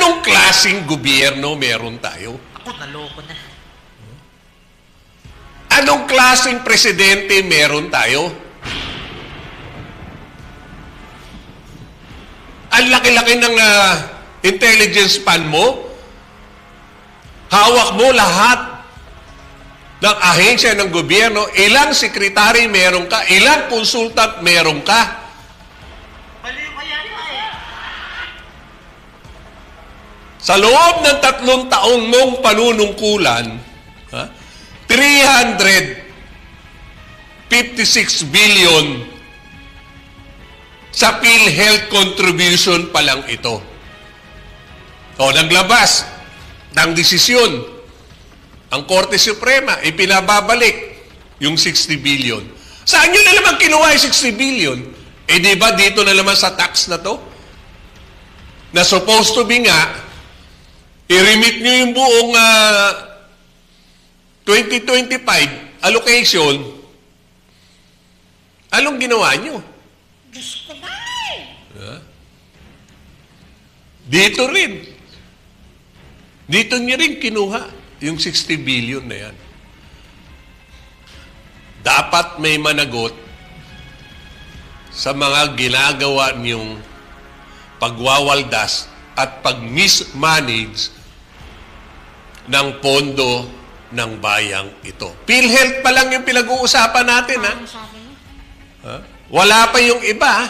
Anong klaseng gobyerno meron tayo? Ako, naloko na. Anong klaseng presidente meron tayo? Ang laki-laki ng intelligence span mo. Hawak mo lahat ng ahensya ng gobyerno. Ilang sekretary meron ka? Ilang consultant meron ka? Baliw kaya nga eh. Sa loob ng 3 taong mong panunungkulan, 356 billion sa PhilHealth contribution pa lang ito. O, naglabas ng desisyon ang Korte Suprema, ipinababalik yung 60 billion. Saan nyo na naman kinuha yung 60 billion? Eh, di ba dito na naman sa tax na to? Na supposed to be nga, i-remit nyo yung buong 2025 allocation. Anong ginawa nyo? Diyos ko na eh. Dito rin. Dito nyo rin kinuha yung 60 billion na yan. Dapat may managot sa mga ginagawa niyong pagwawaldas at pag-mismanage ng pondo ng bayang ito. PhilHealth pa lang yung pinag-uusapan natin, ha? Wala pa yung iba.